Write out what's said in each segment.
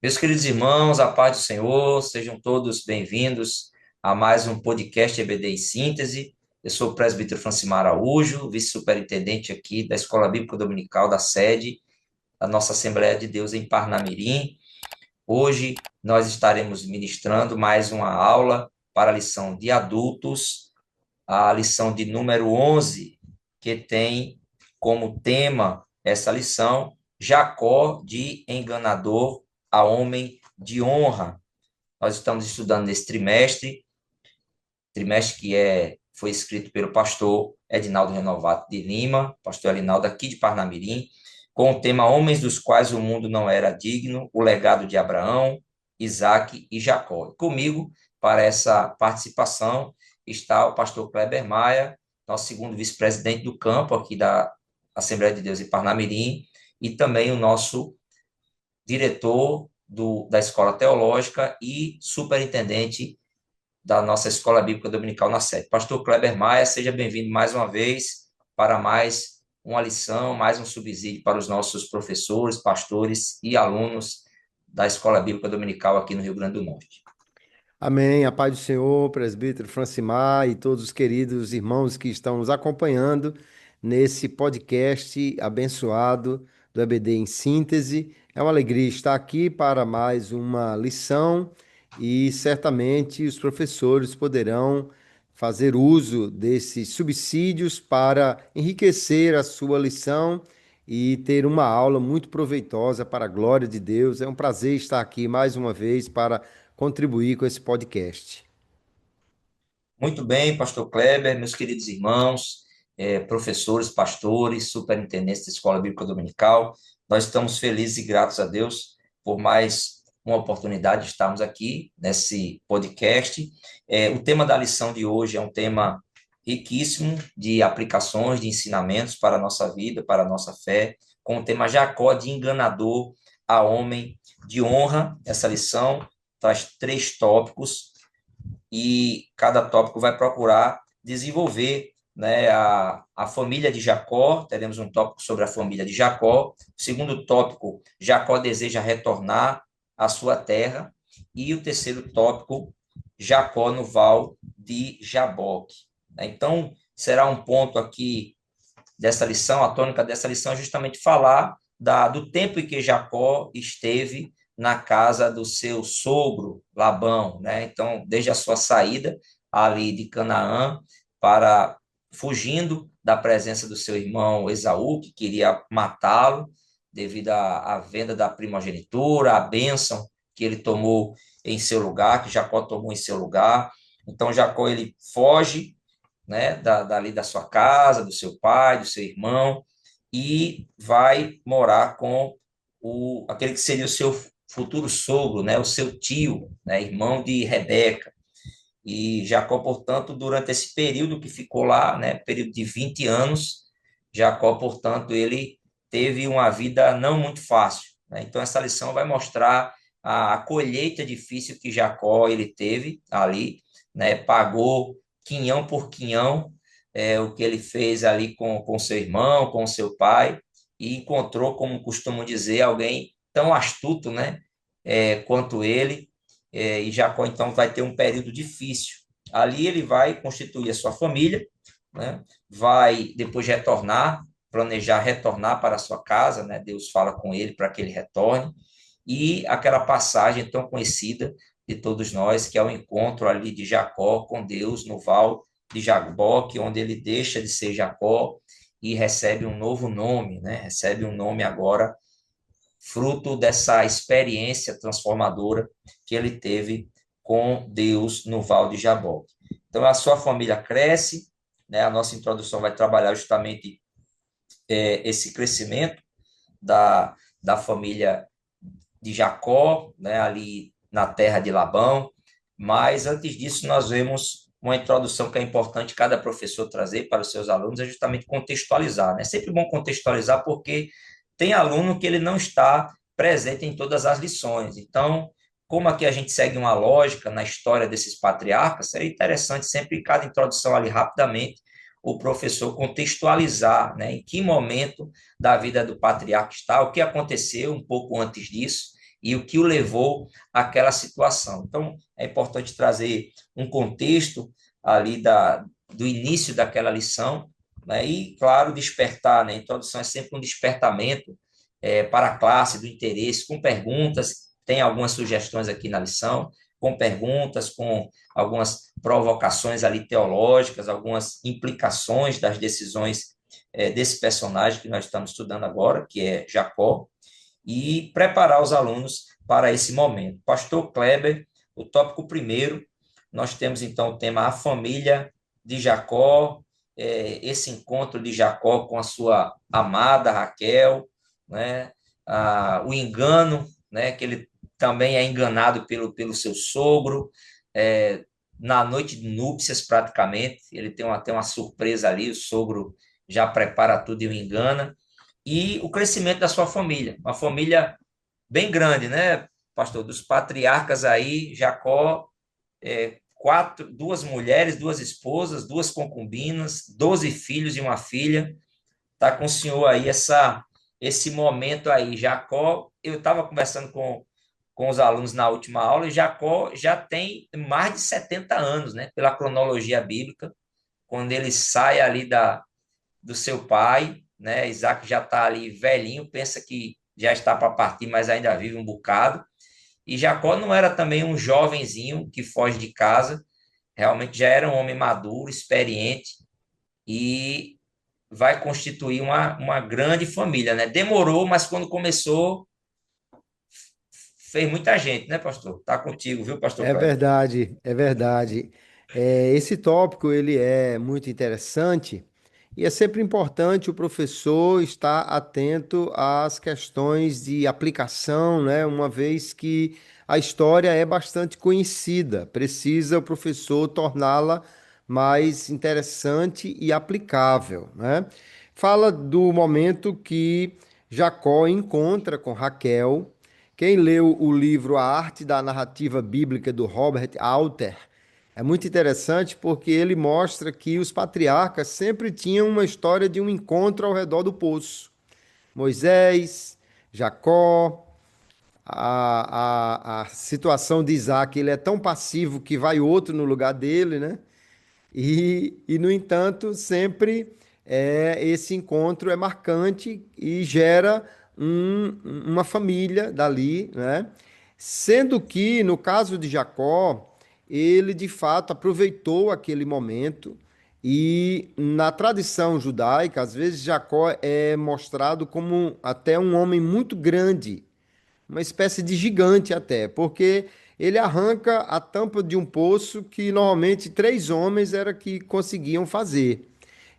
Meus queridos irmãos, a paz do Senhor, sejam todos bem-vindos a mais um podcast EBD em Síntese. Eu sou o presbítero Francimar Araújo, vice-superintendente aqui da Escola Bíblica Dominical da sede da nossa Assembleia de Deus em Parnamirim. Hoje nós estaremos ministrando mais uma aula para a lição de adultos, a lição de número 11, que tem como tema essa lição, Jacó de enganador a homem de honra. Nós estamos estudando nesse trimestre foi escrito pelo pastor Edinaldo Renovato de Lima, pastor Edinaldo aqui de Parnamirim, com o tema Homens dos quais o mundo não era digno, o legado de Abraão, Isaque e Jacó. Comigo, para essa participação, está o pastor Kleber Maia, nosso segundo vice-presidente do campo aqui da Assembleia de Deus em Parnamirim, e também o nosso diretor da Escola Teológica e superintendente da nossa Escola Bíblica Dominical na sede. Pastor Kleber Maia, seja bem-vindo mais uma vez para mais uma lição, mais um subsídio para os nossos professores, pastores e alunos da Escola Bíblica Dominical aqui no Rio Grande do Norte. Amém. A paz do Senhor, presbítero Francimar e todos os queridos irmãos que estão nos acompanhando nesse podcast abençoado do EBD em Síntese. É uma alegria estar aqui para mais uma lição e certamente os professores poderão fazer uso desses subsídios para enriquecer a sua lição e ter uma aula muito proveitosa para a glória de Deus. É um prazer estar aqui mais uma vez para contribuir com esse podcast. Muito bem, pastor Kleber, meus queridos irmãos, professores, pastores, superintendentes da Escola Bíblica Dominical, nós estamos felizes e gratos a Deus por mais uma oportunidade de estarmos aqui nesse podcast. O tema da lição de hoje é um tema riquíssimo de aplicações, de ensinamentos para a nossa vida, para a nossa fé, com o tema Jacó de enganador a homem de honra. Essa lição traz 3 tópicos e cada tópico vai procurar desenvolver, né, a família de Jacó. Teremos um tópico sobre a família de Jacó. O segundo tópico, Jacó deseja retornar à sua terra. E o terceiro tópico, Jacó no val de Jaboque. Então, será um ponto aqui dessa lição, a tônica dessa lição é justamente falar do tempo em que Jacó esteve na casa do seu sogro Labão, né? Então, desde a sua saída ali de Canaã para fugindo da presença do seu irmão Esaú, que queria matá-lo devido à venda da primogenitura, à bênção que ele tomou em seu lugar, que Jacó tomou em seu lugar. Então, Jacó ele foge, né, dali da sua casa, do seu pai, do seu irmão, e vai morar com aquele que seria o seu futuro sogro, né, o seu tio, né, irmão de Rebeca. E Jacó, portanto, durante esse período que ficou lá, né, período de 20 anos, Jacó, portanto, ele teve uma vida não muito fácil, né? Então, essa lição vai mostrar a colheita difícil que Jacó ele teve ali, né? Pagou quinhão por quinhão o que ele fez ali com seu irmão, com seu pai, e encontrou, como costumam dizer, alguém tão astuto, né? Quanto ele, e Jacó então vai ter um período difícil. Ali ele vai constituir a sua família, né? Vai depois retornar, planejar retornar para a sua casa, né? Deus fala com ele para que ele retorne, e aquela passagem tão conhecida de todos nós, que é o encontro ali de Jacó com Deus no val de Jaboque, onde ele deixa de ser Jacó e recebe um novo nome, né? Recebe um nome agora fruto dessa experiência transformadora que ele teve com Deus no Val de Jaboque. Então, a sua família cresce, né? A nossa introdução vai trabalhar justamente esse crescimento da família de Jacó, né? Ali na terra de Labão. Mas, antes disso, nós vemos uma introdução que é importante cada professor trazer para os seus alunos, é justamente contextualizar, né? É sempre bom contextualizar porque tem aluno que ele não está presente em todas as lições. Então, como aqui a gente segue uma lógica na história desses patriarcas, seria interessante sempre, em cada introdução ali, rapidamente, o professor contextualizar, né, em que momento da vida do patriarca está, o que aconteceu um pouco antes disso, e o que o levou àquela situação. Então, é importante trazer um contexto ali do início daquela lição, né? E, claro, despertar, né? A introdução é sempre um despertamento para a classe, do interesse, com perguntas, tem algumas sugestões aqui na lição, com perguntas, com algumas provocações ali teológicas, algumas implicações das decisões desse personagem que nós estamos estudando agora, que é Jacó, e preparar os alunos para esse momento. Pastor Kleber, o tópico primeiro, nós temos então o tema A Família de Jacó, esse encontro de Jacó com a sua amada Raquel, né? O engano, né? Que ele também é enganado pelo seu sogro, na noite de núpcias praticamente, ele tem até uma surpresa ali, o sogro já prepara tudo e o engana, e o crescimento da sua família, uma família bem grande, né, pastor? Dos patriarcas aí, Jacó, duas mulheres, duas esposas, duas concubinas, 12 filhos e uma filha. Tá com o senhor aí esse momento aí. Jacó, eu estava conversando com os alunos na última aula, e Jacó já tem mais de 70 anos, né, pela cronologia bíblica, quando ele sai ali do seu pai, né? Isaac já está ali velhinho, pensa que já está para partir, mas ainda vive um bocado. E Jacó não era também um jovenzinho que foge de casa, realmente já era um homem maduro, experiente e vai constituir uma grande família, né? Demorou, mas quando começou, fez muita gente, né, pastor? Tá contigo, viu, pastor É Cleber? verdade, é verdade. Esse tópico ele é muito interessante e é sempre importante o professor estar atento às questões de aplicação, né? Uma vez que a história é bastante conhecida, precisa o professor torná-la mais interessante e aplicável, né? Fala do momento que Jacó encontra com Raquel. Quem leu o livro A Arte da Narrativa Bíblica do Robert Alter é muito interessante porque ele mostra que os patriarcas sempre tinham uma história de um encontro ao redor do poço. Moisés, Jacó, a situação de Isaac, ele é tão passivo que vai outro no lugar dele, né? No entanto, sempre esse encontro é marcante e gera uma família dali, né? Sendo que, no caso de Jacó, ele de fato aproveitou aquele momento e na tradição judaica, às vezes Jacó é mostrado como até um homem muito grande, uma espécie de gigante até, porque ele arranca a tampa de um poço que normalmente três homens era que conseguiam fazer.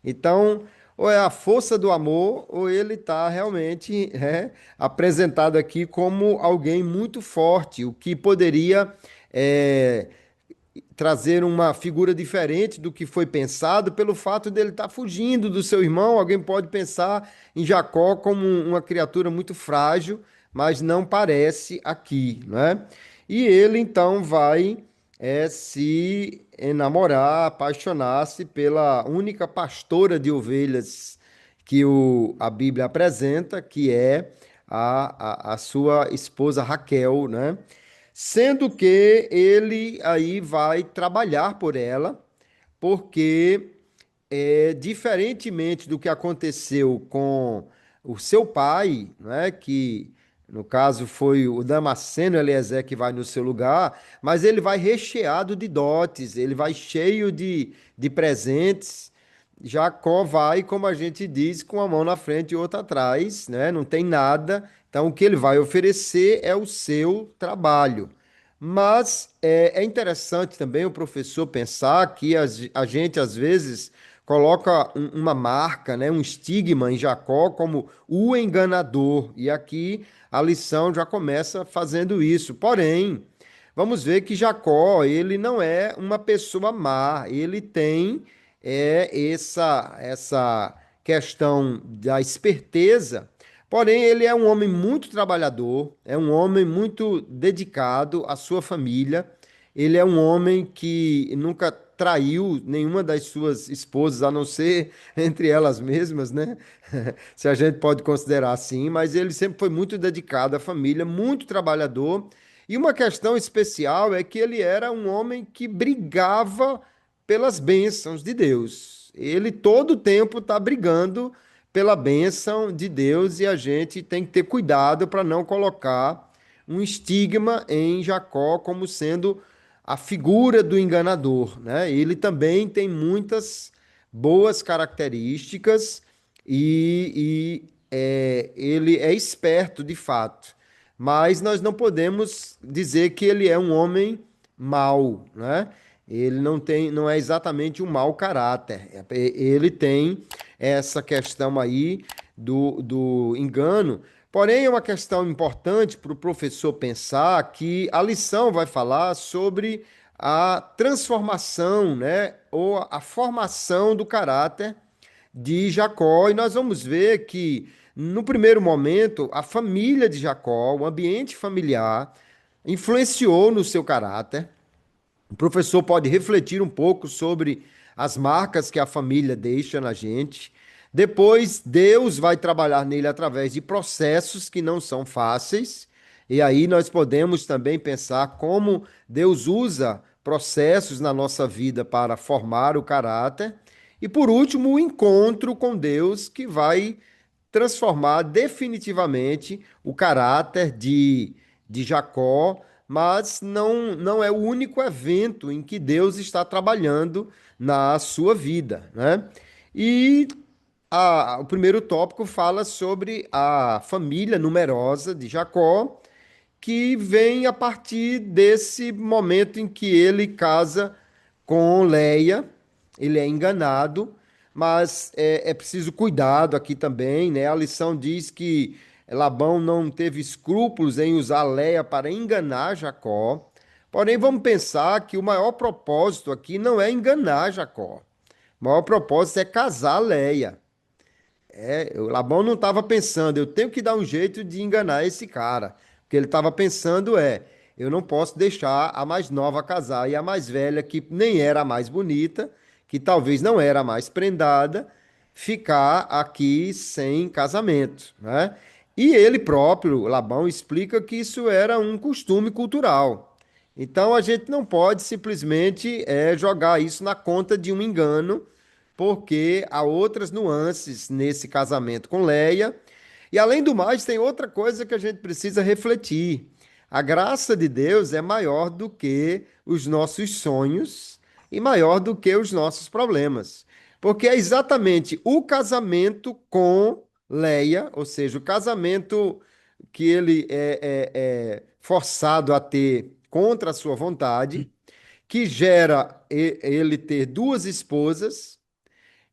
Então, ou é a força do amor, ou ele está realmente apresentado aqui como alguém muito forte, o que poderia é, trazer uma figura diferente do que foi pensado pelo fato dele estar fugindo do seu irmão. Alguém pode pensar em Jacó como uma criatura muito frágil, mas não parece aqui, né? E ele então vai se enamorar, apaixonar-se pela única pastora de ovelhas que a Bíblia apresenta, que é a sua esposa Raquel, né? Sendo que ele aí vai trabalhar por ela, porque diferentemente do que aconteceu com o seu pai, né, que no caso foi o Damasceno Eliezer que vai no seu lugar, mas ele vai recheado de dotes, ele vai cheio de presentes. Jacó vai, como a gente diz, com a mão na frente e outra atrás, né? Não tem nada. Então, o que ele vai oferecer é o seu trabalho. Mas é interessante também o professor pensar que a gente, às vezes, coloca uma marca, né, um estigma em Jacó como o enganador. E aqui a lição já começa fazendo isso. Porém, vamos ver que Jacó, ele não é uma pessoa má, ele tem essa questão da esperteza. Porém, ele é um homem muito trabalhador, é um homem muito dedicado à sua família. Ele é um homem que nunca traiu nenhuma das suas esposas, a não ser entre elas mesmas, né? Se a gente pode considerar assim, mas ele sempre foi muito dedicado à família, muito trabalhador. E uma questão especial é que ele era um homem que brigava pelas bênçãos de Deus. Ele todo o tempo está brigando pela bênção de Deus e a gente tem que ter cuidado para não colocar um estigma em Jacó como sendo a figura do enganador, né? Ele também tem muitas boas características ele é esperto de fato, mas nós não podemos dizer que ele é um homem mau, né? Ele não é exatamente um mau caráter. Ele tem essa questão aí do engano. Porém, é uma questão importante para o professor pensar que a lição vai falar sobre a transformação, né, ou a formação do caráter de Jacó, e nós vamos ver que, no primeiro momento, a família de Jacó, o ambiente familiar, influenciou no seu caráter. O professor pode refletir um pouco sobre as marcas que a família deixa na gente. Depois, Deus vai trabalhar nele através de processos que não são fáceis. E aí nós podemos também pensar como Deus usa processos na nossa vida para formar o caráter. E por último, o encontro com Deus que vai transformar definitivamente o caráter de Jacó, mas não é o único evento em que Deus está trabalhando na sua vida, né? E o primeiro tópico fala sobre a família numerosa de Jacó, que vem a partir desse momento em que ele casa com Leia, ele é enganado, mas é preciso cuidado aqui também, né? A lição diz que Labão não teve escrúpulos em usar Leia para enganar Jacó. Porém, vamos pensar que o maior propósito aqui não é enganar Jacó. O maior propósito é casar Leia. O Labão não estava pensando, eu tenho que dar um jeito de enganar esse cara. O que ele estava pensando eu não posso deixar a mais nova casar e a mais velha, que nem era a mais bonita, que talvez não era a mais prendada, ficar aqui sem casamento, né? E ele próprio, Labão, explica que isso era um costume cultural. Então a gente não pode simplesmente jogar isso na conta de um engano, porque há outras nuances nesse casamento com Leia. E além do mais, tem outra coisa que a gente precisa refletir. A graça de Deus é maior do que os nossos sonhos e maior do que os nossos problemas. Porque é exatamente o casamento com Leia, ou seja, o casamento que ele é forçado a ter contra a sua vontade, que gera ele ter duas esposas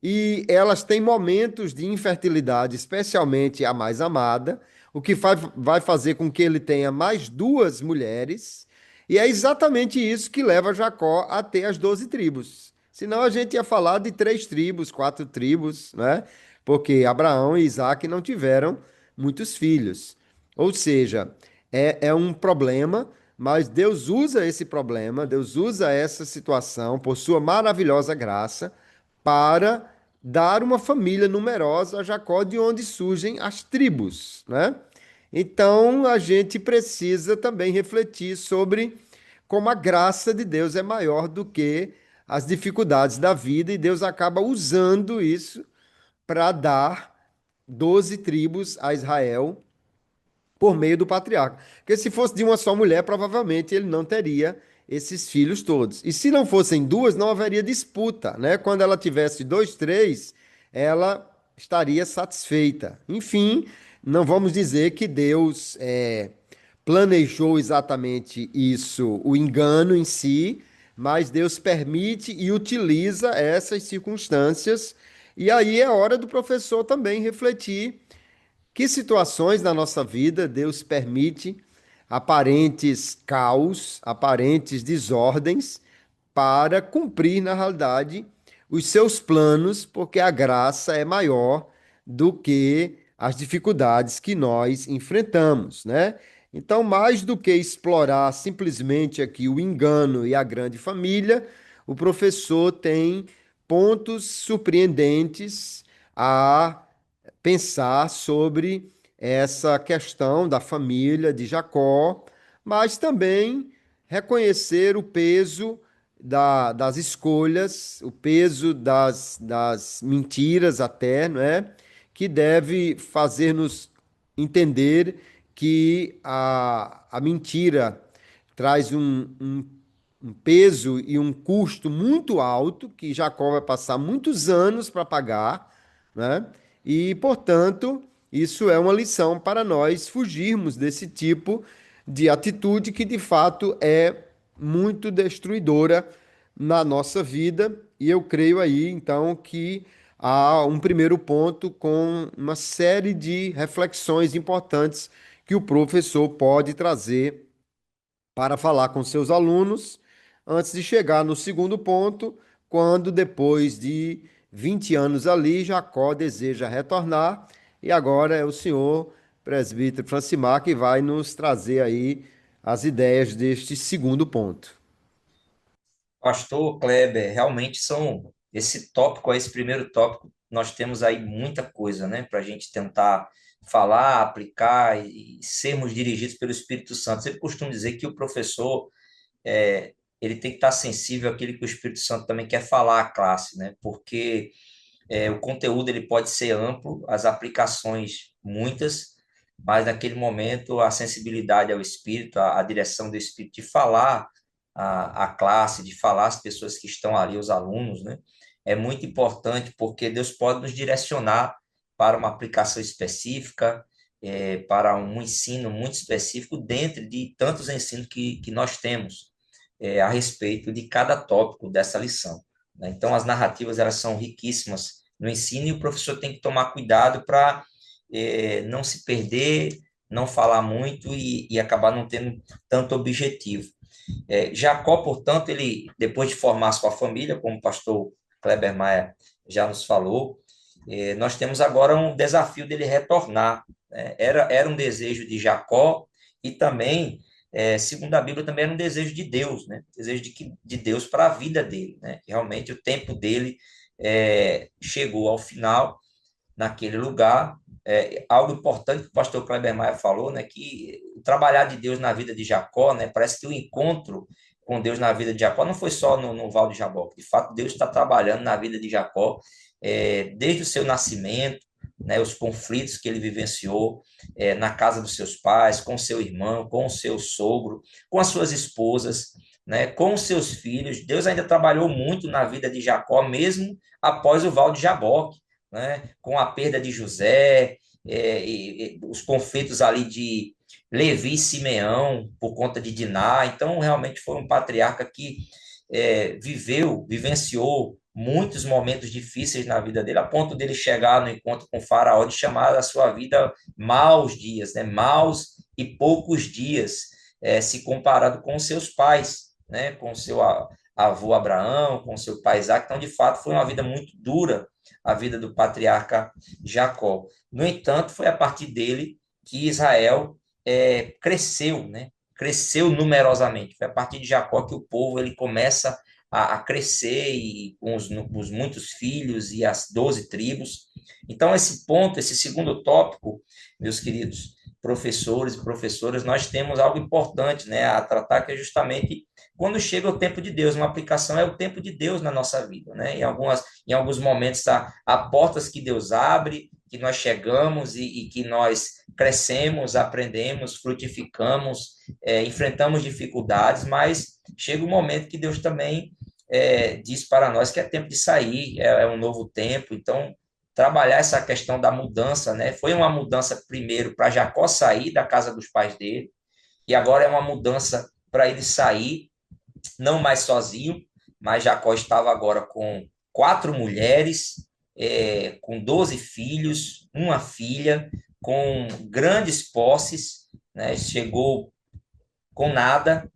e elas têm momentos de infertilidade, especialmente a mais amada, o que vai fazer com que ele tenha mais duas mulheres, e é exatamente isso que leva Jacó a ter as 12 tribos. Senão a gente ia falar de 3 tribos, 4 tribos, né? Porque Abraão e Isaac não tiveram muitos filhos. Ou seja, é um problema, mas Deus usa esse problema, Deus usa essa situação por sua maravilhosa graça para dar uma família numerosa a Jacó, de onde surgem as tribos, né? Então a gente precisa também refletir sobre como a graça de Deus é maior do que as dificuldades da vida, e Deus acaba usando isso para dar 12 tribos a Israel por meio do patriarca. Porque se fosse de uma só mulher, provavelmente ele não teria esses filhos todos. E se não fossem duas, não haveria disputa, né? Quando ela tivesse dois, três, ela estaria satisfeita. Enfim, não vamos dizer que Deus planejou exatamente isso, o engano em si, mas Deus permite e utiliza essas circunstâncias. E aí é hora do professor também refletir que situações na nossa vida Deus permite aparentes caos, aparentes desordens, para cumprir, na realidade, os seus planos, porque a graça é maior do que as dificuldades que nós enfrentamos, né? Então, mais do que explorar simplesmente aqui o engano e a grande família, o professor tem pontos surpreendentes a pensar sobre essa questão da família de Jacó, mas também reconhecer o peso das escolhas, o peso das mentiras até, não é? Que deve fazer-nos entender que a mentira traz um peso e um custo muito alto, que Jacó vai passar muitos anos para pagar, né? E, portanto, isso é uma lição para nós fugirmos desse tipo de atitude que, de fato, é muito destruidora na nossa vida. E eu creio aí, então, que há um primeiro ponto com uma série de reflexões importantes que o professor pode trazer para falar com seus alunos, antes de chegar no segundo ponto, quando depois de 20 anos ali, Jacó deseja retornar, e agora é o senhor presbítero Francimar que vai nos trazer aí as ideias deste segundo ponto. Pastor Kleber, realmente esse tópico, esse primeiro tópico, nós temos aí muita coisa, né, para a gente tentar falar, aplicar e sermos dirigidos pelo Espírito Santo. Sempre costumo dizer que o professor, ele tem que estar sensível àquilo que o Espírito Santo também quer falar à classe, né, porque o conteúdo ele pode ser amplo, as aplicações muitas, mas naquele momento a sensibilidade ao Espírito, a direção do Espírito de falar a classe, de falar às pessoas que estão ali, os alunos, né? É muito importante porque Deus pode nos direcionar para uma aplicação específica, para um ensino muito específico dentro de tantos ensinos que nós temos a respeito de cada tópico dessa lição, né? Então, as narrativas elas são riquíssimas no ensino e o professor tem que tomar cuidado para não se perder, não falar muito e acabar não tendo tanto objetivo. Jacó, portanto, ele, depois de formar sua família, como o pastor Kleber Maia já nos falou, nós temos agora um desafio dele retornar, né? Era um desejo de Jacó e também, segundo a Bíblia, também era um desejo de Deus, né? Desejo de Deus para a vida dele, né? Realmente o tempo dele chegou ao final naquele lugar. Algo importante que o pastor Kleber Maia falou, né, que o trabalhar de Deus na vida de Jacó, né, parece que o encontro com Deus na vida de Jacó não foi só no Val de Jaboque. De fato, Deus está trabalhando na vida de Jacó desde o seu nascimento, né, os conflitos que ele vivenciou na casa dos seus pais, com seu irmão, com o seu sogro, com as suas esposas, né, com os seus filhos. Deus ainda trabalhou muito na vida de Jacó, mesmo após o Val de Jaboque, né, com a perda de José, os conflitos ali de Levi e Simeão por conta de Diná. Então, realmente foi um patriarca que vivenciou muitos momentos difíceis na vida dele, a ponto dele chegar no encontro com o Faraó de chamar a sua vida maus dias, né, maus e poucos dias, se comparado com os seus pais, né, com o seu avô Abraão, com o seu pai Isaac. Então, de fato, foi uma vida muito dura a vida do patriarca Jacó. No entanto, foi a partir dele que Israel cresceu, né? Cresceu numerosamente. Foi a partir de Jacó que o povo ele começa a crescer e com os muitos filhos e as 12 tribos. Então, esse ponto, esse segundo tópico, meus queridos professores e professoras, nós temos algo importante, né, a tratar, que é justamente quando chega o tempo de Deus. Uma aplicação é o tempo de Deus na nossa vida, né? Em alguns momentos há portas que Deus abre, que nós chegamos e que nós crescemos, aprendemos, frutificamos, enfrentamos dificuldades, mas chega um momento que Deus também diz para nós que é tempo de sair, é um novo tempo. Então, trabalhar essa questão da mudança, né? Foi uma mudança primeiro para Jacó sair da casa dos pais dele, e agora é uma mudança para ele sair, não mais sozinho, mas Jacó estava agora com 4 mulheres, com 12 filhos, uma filha, com grandes posses, né? Chegou com nada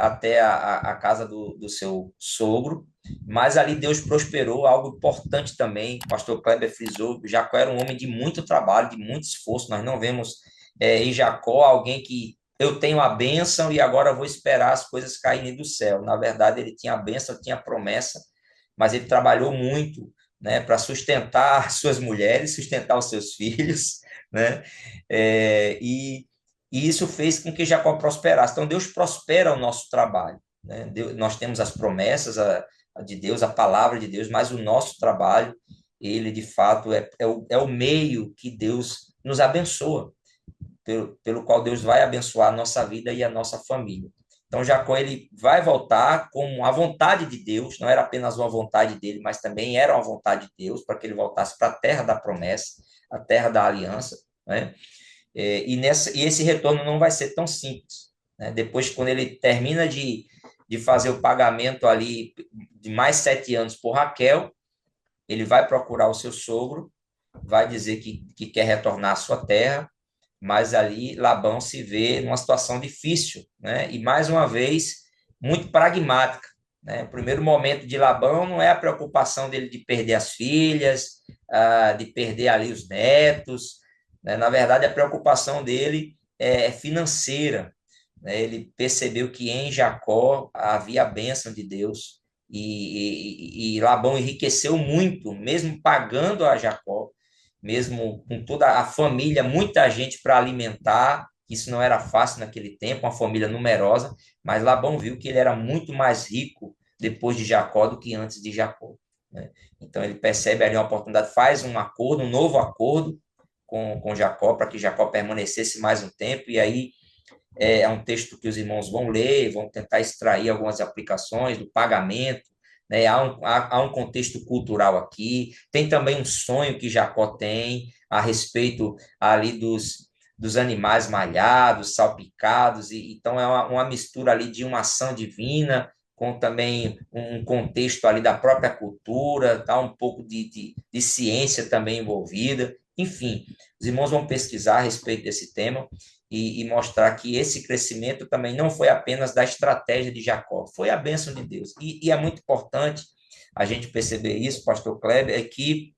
até a casa do seu sogro, mas ali Deus prosperou. Algo importante também, o pastor Kleber frisou, Jacó era um homem de muito trabalho, de muito esforço. Nós não vemos em Jacó alguém que eu tenho a bênção e agora vou esperar as coisas caírem do céu. Na verdade, ele tinha a bênção, tinha a promessa, mas ele trabalhou muito, né, para sustentar suas mulheres, sustentar os seus filhos, né, e isso fez com que Jacó prosperasse. Então, Deus prospera o nosso trabalho, né? Nós temos as promessas de Deus, a palavra de Deus, mas o nosso trabalho, ele de fato é o meio que Deus nos abençoa, pelo qual Deus vai abençoar a nossa vida e a nossa família. Então, Jacó ele vai voltar com a vontade de Deus, não era apenas uma vontade dele, mas também era uma vontade de Deus para que ele voltasse para a terra da promessa, a terra da aliança, né? E esse retorno não vai ser tão simples, né? Depois, quando ele termina de fazer o pagamento ali de mais 7 anos por Raquel, ele vai procurar o seu sogro, vai dizer que quer retornar à sua terra, mas ali Labão se vê numa situação difícil, né? E mais uma vez, muito pragmática, né? O primeiro momento de Labão não é a preocupação dele de perder as filhas, de perder ali os netos, né? Na verdade, a preocupação dele é financeira, né? Ele percebeu que em Jacó havia a bênção de Deus e Labão enriqueceu muito, mesmo pagando a Jacó, mesmo com toda a família, muita gente para alimentar. Isso não era fácil naquele tempo, uma família numerosa, mas Labão viu que ele era muito mais rico depois de Jacó do que antes de Jacó, né? Então ele percebe ali uma oportunidade, faz um acordo, um novo acordo com Jacó, para que Jacó permanecesse mais um tempo, e aí é um texto que os irmãos vão ler, vão tentar extrair algumas aplicações do pagamento, né? Há um contexto cultural aqui, tem também um sonho que Jacó tem a respeito ali dos animais malhados, salpicados, e então é uma mistura ali de uma ação divina com também um contexto ali da própria cultura, tá? Um pouco de ciência também envolvida. Enfim, os irmãos vão pesquisar a respeito desse tema e mostrar que esse crescimento também não foi apenas da estratégia de Jacó, foi a bênção de Deus. E é muito importante a gente perceber isso, pastor Kleber, é que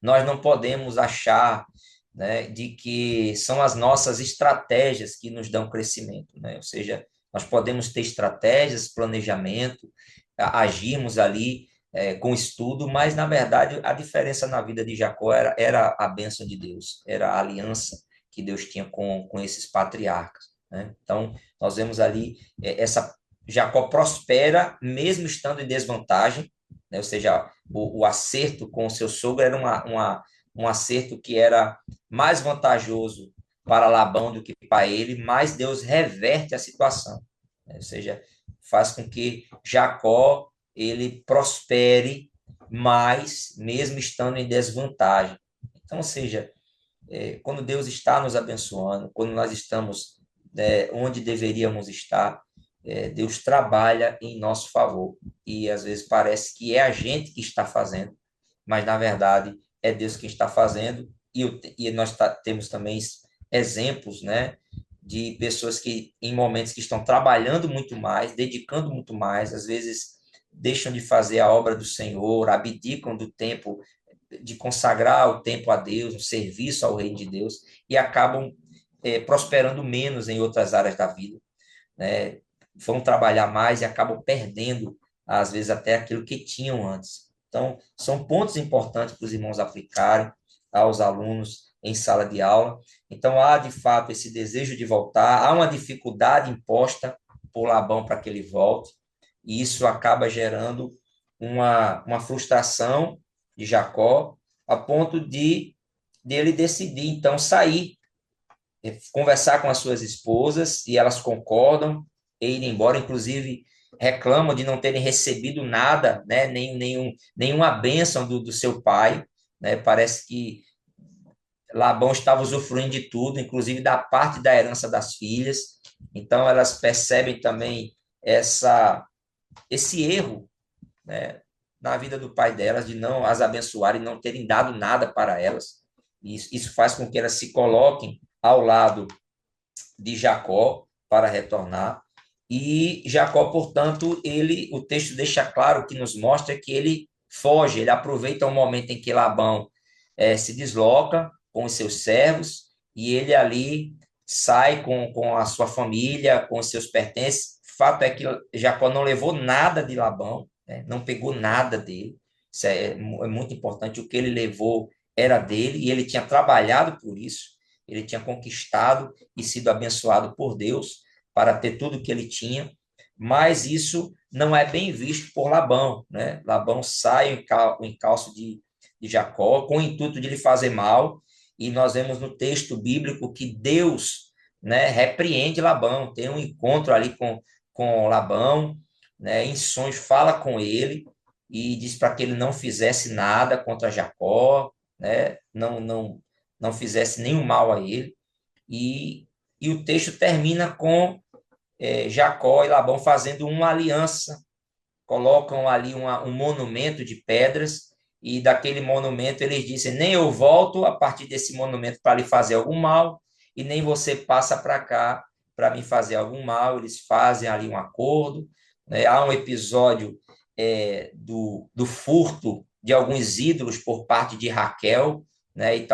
nós não podemos achar, né, de que são as nossas estratégias que nos dão crescimento, né? Ou seja, nós podemos ter estratégias, planejamento, agirmos ali com estudo, mas na verdade a diferença na vida de Jacó era a bênção de Deus, era a aliança que Deus tinha com esses patriarcas, né? Então nós vemos ali essa Jacó prospera mesmo estando em desvantagem, né? Ou seja, o acerto com o seu sogro era um acerto que era mais vantajoso para Labão do que para ele, mas Deus reverte a situação, né? Ou seja, faz com que Jacó ele prospere mais, mesmo estando em desvantagem. Então, ou seja, quando Deus está nos abençoando, quando nós estamos onde deveríamos estar, Deus trabalha em nosso favor. E às vezes parece que é a gente que está fazendo, mas na verdade é Deus que está fazendo. E nós temos também exemplos, né, de pessoas que em momentos que estão trabalhando muito mais, dedicando muito mais, às vezes deixam de fazer a obra do Senhor, abdicam do tempo de consagrar o tempo a Deus, o serviço ao reino de Deus, e acabam prosperando menos em outras áreas da vida, né? Vão trabalhar mais e acabam perdendo, às vezes, até aquilo que tinham antes. Então, são pontos importantes para os irmãos aplicarem aos alunos em sala de aula. Então, há, de fato, esse desejo de voltar, há uma dificuldade imposta por Labão para que ele volte, e isso acaba gerando uma frustração de Jacó, a ponto de ele decidir, então, sair, conversar com as suas esposas, e elas concordam em ir embora, inclusive reclamam de não terem recebido nada, né, nenhuma bênção do seu pai, né? Parece que Labão estava usufruindo de tudo, inclusive da parte da herança das filhas. Então elas percebem também esse erro, né, na vida do pai delas, de não as abençoar e não terem dado nada para elas. Isso faz com que elas se coloquem ao lado de Jacó para retornar. E Jacó, portanto, o texto deixa claro que nos mostra que ele foge, ele aproveita o momento em que Labão se desloca com os seus servos, e ele ali sai com a sua família, com os seus pertences. Fato é que Jacó não levou nada de Labão, né? Não pegou nada dele. Isso é muito importante. O que ele levou era dele e ele tinha trabalhado por isso. Ele tinha conquistado e sido abençoado por Deus para ter tudo o que ele tinha. Mas isso não é bem visto por Labão, né? Labão sai o encalço de Jacó com o intuito de lhe fazer mal, e nós vemos no texto bíblico que Deus, né, repreende Labão, tem um encontro ali com Labão, né, em sonhos fala com ele e diz para que ele não fizesse nada contra Jacó, né, não fizesse nenhum mal a ele, e, e o texto termina com Jacó e Labão fazendo uma aliança, colocam ali um monumento de pedras, e daquele monumento eles dizem: nem eu volto a partir desse monumento para lhe fazer algum mal, e nem você passa para cá para me fazer algum mal. Eles fazem ali um acordo, né? Há um episódio do furto de alguns ídolos por parte de Raquel, né? E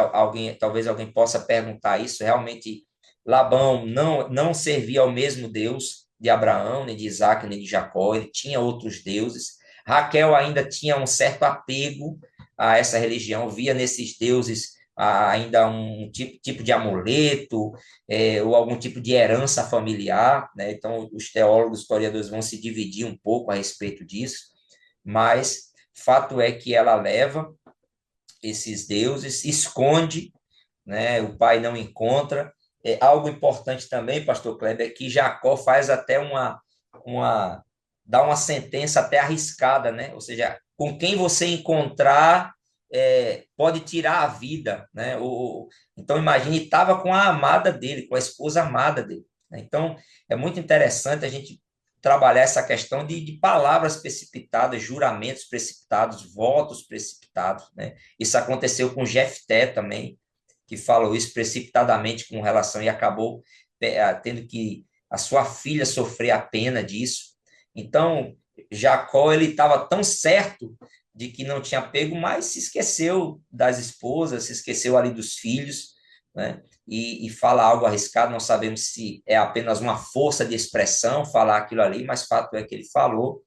talvez alguém possa perguntar isso. Realmente, Labão não servia ao mesmo Deus de Abraão, nem de Isaac, nem de Jacó, ele tinha outros deuses. Raquel ainda tinha um certo apego a essa religião, via nesses deuses ainda um tipo de amuleto, ou algum tipo de herança familiar, né? Então, os teólogos, historiadores vão se dividir um pouco a respeito disso, mas fato é que ela leva esses deuses, esconde, né? O pai não encontra. Algo importante também, pastor Kleber, é que Jacó faz até uma dá uma sentença até arriscada, né? Ou seja, com quem você encontrar pode tirar a vida, né? Então imagine, estava com a amada dele, com a esposa amada dele, né? Então é muito interessante a gente trabalhar essa questão de palavras precipitadas, juramentos precipitados, votos precipitados, né? Isso aconteceu com Jefté também, que falou isso precipitadamente com relação e acabou tendo que a sua filha sofrer a pena disso. Então, Jacó, ele estava tão certo de que não tinha pego, mas se esqueceu das esposas, se esqueceu ali dos filhos, né? E fala algo arriscado, não sabemos se é apenas uma força de expressão falar aquilo ali, mas fato é que ele falou,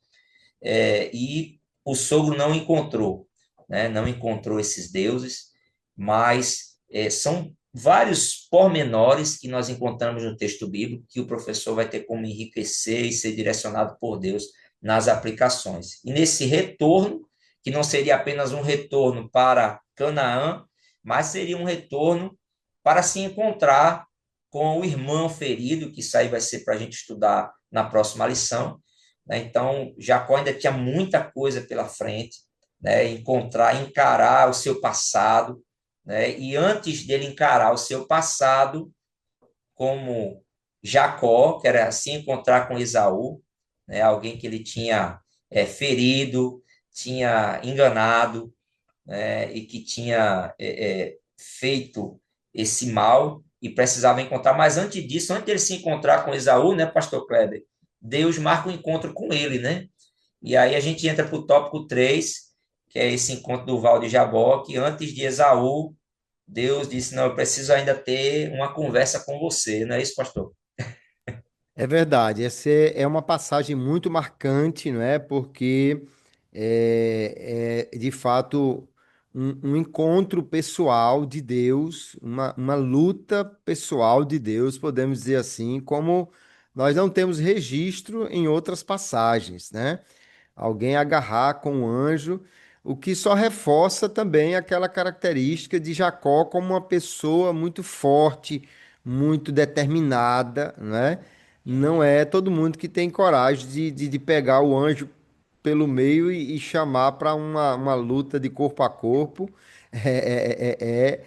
e o sogro não encontrou, né? Não encontrou esses deuses, mas são vários pormenores que nós encontramos no texto bíblico que o professor vai ter como enriquecer e ser direcionado por Deus nas aplicações. E nesse retorno, que não seria apenas um retorno para Canaã, mas seria um retorno para se encontrar com o irmão ferido, que isso aí vai ser para a gente estudar na próxima lição, né? Então, Jacó ainda tinha muita coisa pela frente, né? Encarar o seu passado, né? E antes dele encarar o seu passado, como Jacó, que era se encontrar com Esaú, né? Alguém que ele tinha ferido, tinha enganado, né? E que tinha feito esse mal e precisava encontrar. Mas antes disso, antes dele se encontrar com Esaú, né, pastor Kleber, Deus marca um encontro com ele, né? E aí a gente entra para o tópico 3, que é esse encontro do Val de Jabó, que antes de Esaú, Deus disse: não, eu preciso ainda ter uma conversa com você, não é isso, pastor? É verdade, essa é uma passagem muito marcante, não é? Porque é de fato um encontro pessoal de Deus, uma luta pessoal de Deus, podemos dizer assim, como nós não temos registro em outras passagens, né? Alguém agarrar com o anjo, o que só reforça também aquela característica de Jacó como uma pessoa muito forte, muito determinada, né? Não é todo mundo que tem coragem de pegar o anjo pelo meio e chamar para uma luta de corpo a corpo. É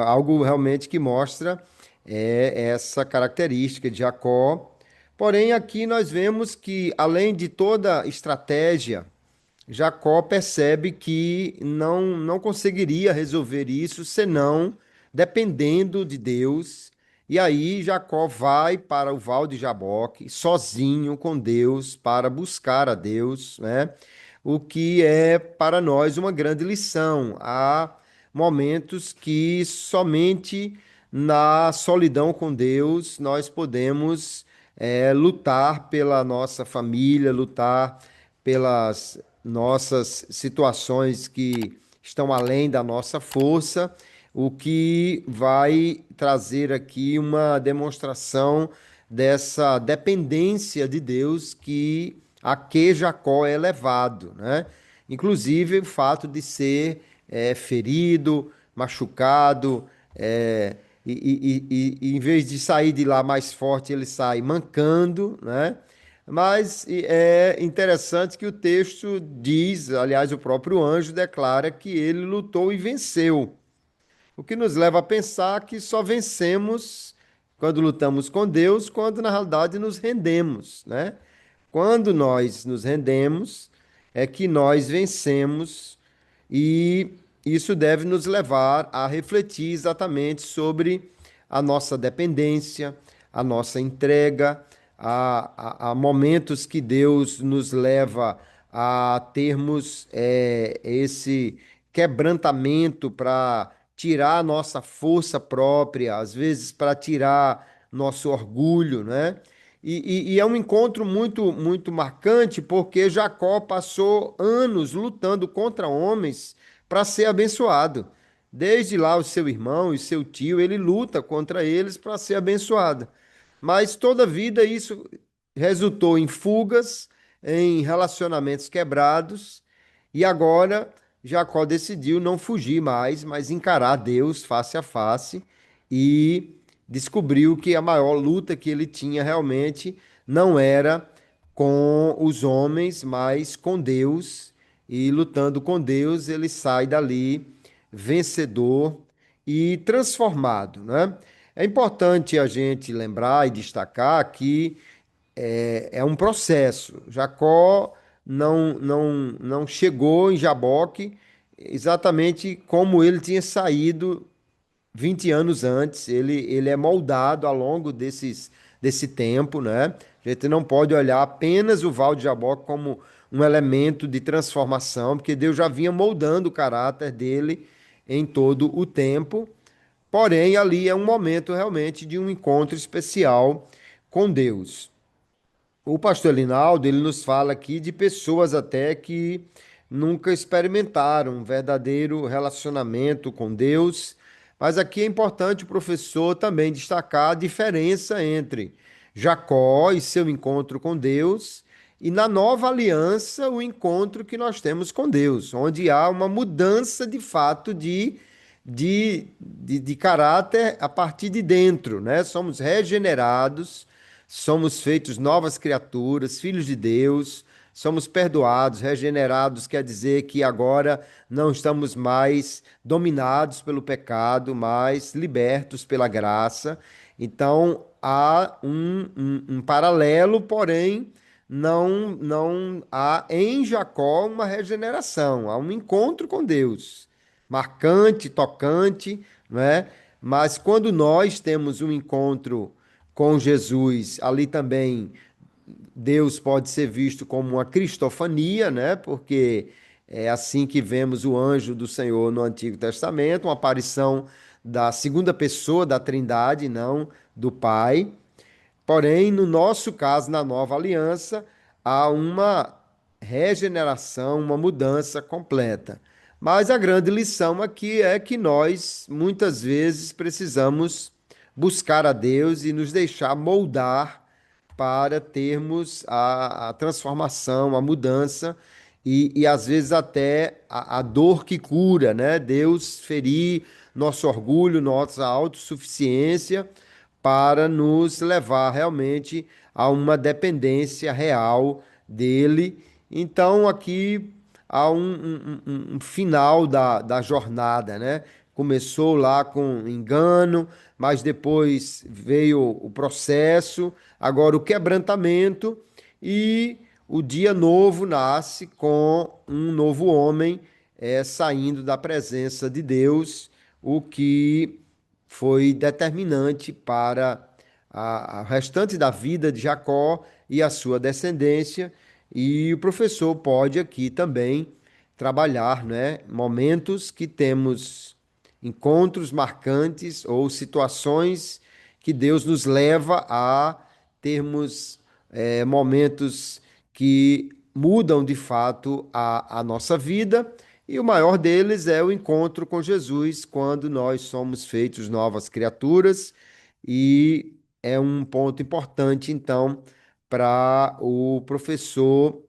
algo realmente que mostra essa característica de Jacó. Porém, aqui nós vemos que, além de toda estratégia, Jacó percebe que não conseguiria resolver isso senão dependendo de Deus. E aí Jacó vai para o Val de Jaboque, sozinho com Deus, para buscar a Deus, né? O que é para nós uma grande lição. Há momentos que somente na solidão com Deus, nós podemos lutar pela nossa família, lutar pelas nossas situações que estão além da nossa força, o que vai trazer aqui uma demonstração dessa dependência de Deus que a que Jacó é levado, né? Inclusive o fato de ser ferido, machucado, é, em vez de sair de lá mais forte, ele sai mancando, né? Mas é interessante que o texto diz, aliás, o próprio anjo declara que ele lutou e venceu. O que nos leva a pensar que só vencemos quando lutamos com Deus, quando na realidade nos rendemos, né? Quando nós nos rendemos, é que nós vencemos, e isso deve nos levar a refletir exatamente sobre a nossa dependência, a nossa entrega, a momentos que Deus nos leva a termos esse quebrantamento para tirar a nossa força própria, às vezes para tirar nosso orgulho, né? E é um encontro muito marcante, porque Jacó passou anos lutando contra homens para ser abençoado. Desde lá, o seu irmão e seu tio, ele luta contra eles para ser abençoado. Mas toda a vida isso resultou em fugas, em relacionamentos quebrados, e agora Jacó decidiu não fugir mais, mas encarar Deus face a face, e descobriu que a maior luta que ele tinha realmente não era com os homens, mas com Deus. E lutando com Deus, ele sai dali vencedor e transformado, né? É importante a gente lembrar e destacar que é um processo. Jacó não chegou em Jaboque exatamente como ele tinha saído 20 anos antes. Ele é moldado ao longo desse tempo, né? A gente não pode olhar apenas o Val de Jaboque como um elemento de transformação, porque Deus já vinha moldando o caráter dele em todo o tempo. Porém, ali é um momento realmente de um encontro especial com Deus. O pastor Linaldo, ele nos fala aqui de pessoas até que nunca experimentaram um verdadeiro relacionamento com Deus, mas aqui é importante o professor também destacar a diferença entre Jacó e seu encontro com Deus e na nova aliança o encontro que nós temos com Deus, onde há uma mudança de fato de caráter a partir de dentro, né? Somos regenerados, somos feitos novas criaturas, filhos de Deus, somos perdoados, regenerados, quer dizer que agora não estamos mais dominados pelo pecado, mas libertos pela graça. Então há um paralelo, porém não há em Jacó uma regeneração, há um encontro com Deus, marcante, tocante, não é? Mas quando nós temos um encontro com Jesus, ali também Deus pode ser visto como uma cristofania, né? Porque é assim que vemos o anjo do Senhor no Antigo Testamento, uma aparição da segunda pessoa da Trindade, não do Pai. Porém, no nosso caso, na nova aliança, há uma regeneração, uma mudança completa. Mas a grande lição aqui é que nós, muitas vezes, precisamos buscar a Deus e nos deixar moldar para termos a transformação, a mudança e às vezes até a dor que cura, né? Deus ferir nosso orgulho, nossa autossuficiência para nos levar realmente a uma dependência real dele. Então, aqui há um final da jornada, né? Começou lá com engano, mas depois veio o processo, agora o quebrantamento, e o dia novo nasce com um novo homem saindo da presença de Deus, o que foi determinante para a restante da vida de Jacó e a sua descendência. E o professor pode aqui também trabalhar, né, momentos que temos encontros marcantes ou situações que Deus nos leva a termos momentos que mudam de fato a nossa vida. E o maior deles é o encontro com Jesus, quando nós somos feitos novas criaturas, e é um ponto importante, então, para o professor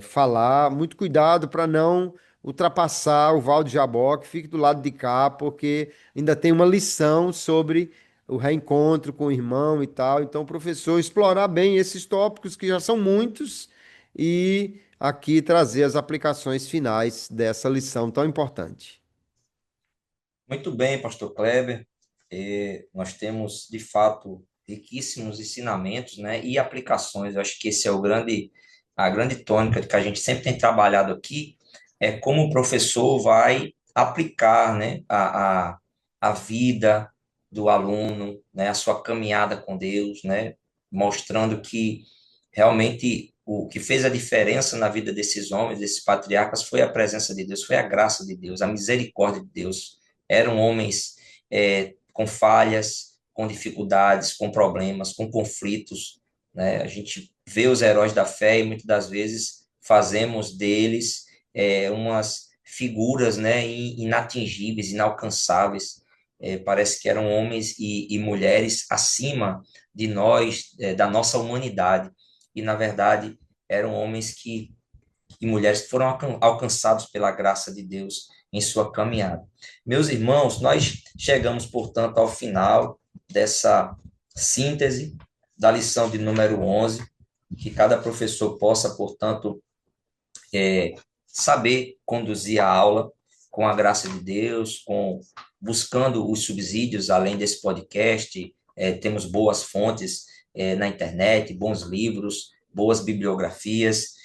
falar. Muito cuidado para não ultrapassar o Val de Jaboque, fique do lado de cá, porque ainda tem uma lição sobre o reencontro com o irmão e tal. Então, professor, explorar bem esses tópicos que já são muitos e aqui trazer as aplicações finais dessa lição tão importante. Muito bem, pastor Kleber. Nós temos, de fato, riquíssimos ensinamentos, né, e aplicações. Eu acho que esse é a grande tônica que a gente sempre tem trabalhado aqui, é como o professor vai aplicar, né, a vida do aluno, né, a sua caminhada com Deus, né, mostrando que realmente o que fez a diferença na vida desses homens, desses patriarcas, foi a presença de Deus, foi a graça de Deus, a misericórdia de Deus. Eram homens com falhas, com dificuldades, com problemas, com conflitos, né? A gente vê os heróis da fé e muitas das vezes fazemos deles umas figuras, né, inatingíveis, inalcançáveis. Parece que eram homens e mulheres acima de nós, da nossa humanidade. E, na verdade, eram homens e mulheres que foram alcançados pela graça de Deus em sua caminhada. Meus irmãos, nós chegamos, portanto, ao final dessa síntese da lição de número 11, que cada professor possa, portanto, saber conduzir a aula com a graça de Deus, buscando os subsídios, além desse podcast, temos boas fontes na internet, bons livros, boas bibliografias.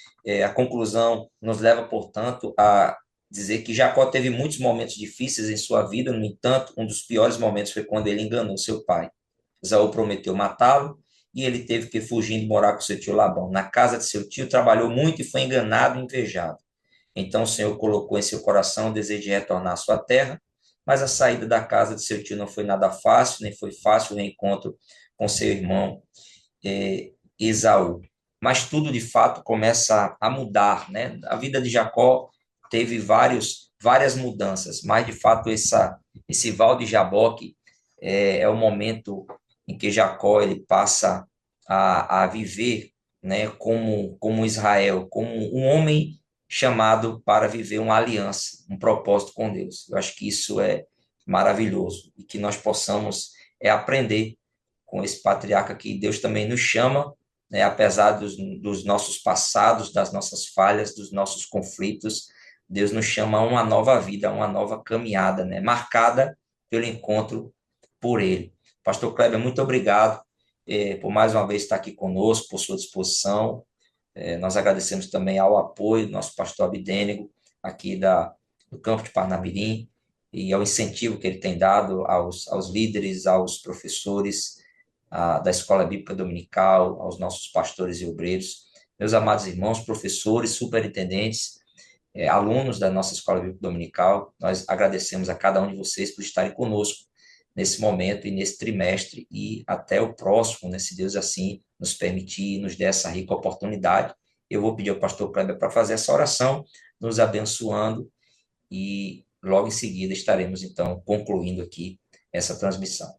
A conclusão nos leva, portanto, a dizer que Jacó teve muitos momentos difíceis em sua vida, no entanto, um dos piores momentos foi quando ele enganou seu pai. Esaú prometeu matá-lo e ele teve que fugir e morar com seu tio Labão. Na casa de seu tio, trabalhou muito e foi enganado e invejado. Então o Senhor colocou em seu coração o desejo de retornar à sua terra, mas a saída da casa de seu tio não foi nada fácil, nem foi fácil o reencontro com seu irmão Esaú. Mas tudo de fato começa a mudar, né? A vida de Jacó teve várias mudanças, mas de fato esse val de Jaboque é o momento em que Jacó ele passa a viver, né, como Israel, como um homem chamado para viver uma aliança, um propósito com Deus. Eu acho que isso é maravilhoso e que nós possamos aprender com esse patriarca que Deus também nos chama, né, apesar dos nossos passados, das nossas falhas, dos nossos conflitos, Deus nos chama a uma nova vida, a uma nova caminhada, né, marcada pelo encontro por Ele. Pastor Kleber, muito obrigado por mais uma vez estar aqui conosco, por sua disposição. Nós agradecemos também ao apoio do nosso pastor Abidênego, aqui do campo de Parnamirim, e ao incentivo que ele tem dado aos líderes, aos professores da Escola Bíblica Dominical, aos nossos pastores e obreiros. Meus amados irmãos, professores, superintendentes, alunos da nossa Escola Bíblica Dominical, nós agradecemos a cada um de vocês por estarem conosco nesse momento e nesse trimestre, e até o próximo, né, se Deus assim nos permitir, nos der essa rica oportunidade. Eu vou pedir ao pastor Kleber para fazer essa oração, nos abençoando, e logo em seguida estaremos, então, concluindo aqui essa transmissão.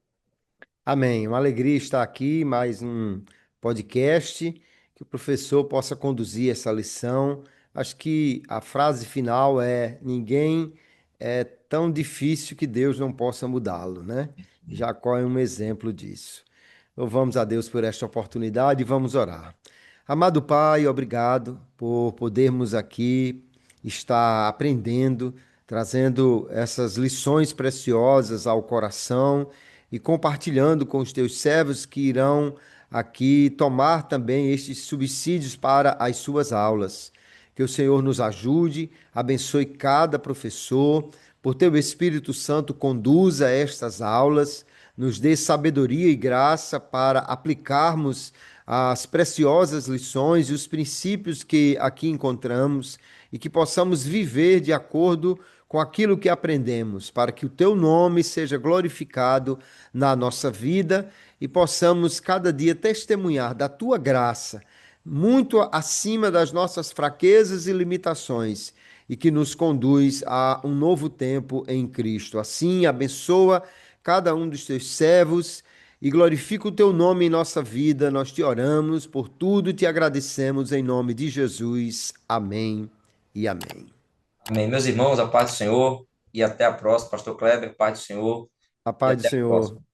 Amém. Uma alegria estar aqui, mais um podcast, que o professor possa conduzir essa lição. Acho que a frase final é: ninguém é tão difícil que Deus não possa mudá-lo, né? Jacó é um exemplo disso. Louvamos a Deus por esta oportunidade e vamos orar. Amado Pai, obrigado por podermos aqui estar aprendendo, trazendo essas lições preciosas ao coração e compartilhando com os teus servos que irão aqui tomar também estes subsídios para as suas aulas. Que o Senhor nos ajude, abençoe cada professor, por teu Espírito Santo conduza estas aulas, nos dê sabedoria e graça para aplicarmos as preciosas lições e os princípios que aqui encontramos e que possamos viver de acordo com aquilo que aprendemos, para que o teu nome seja glorificado na nossa vida e possamos cada dia testemunhar da tua graça, muito acima das nossas fraquezas e limitações, e que nos conduz a um novo tempo em Cristo. Assim, abençoa cada um dos teus servos e glorifica o teu nome em nossa vida. Nós te oramos por tudo, te agradecemos em nome de Jesus. Amém e amém. Amém. Meus irmãos, a paz do Senhor e até a próxima. Pastor Kleber, paz do Senhor A e paz do até a Senhor. próxima.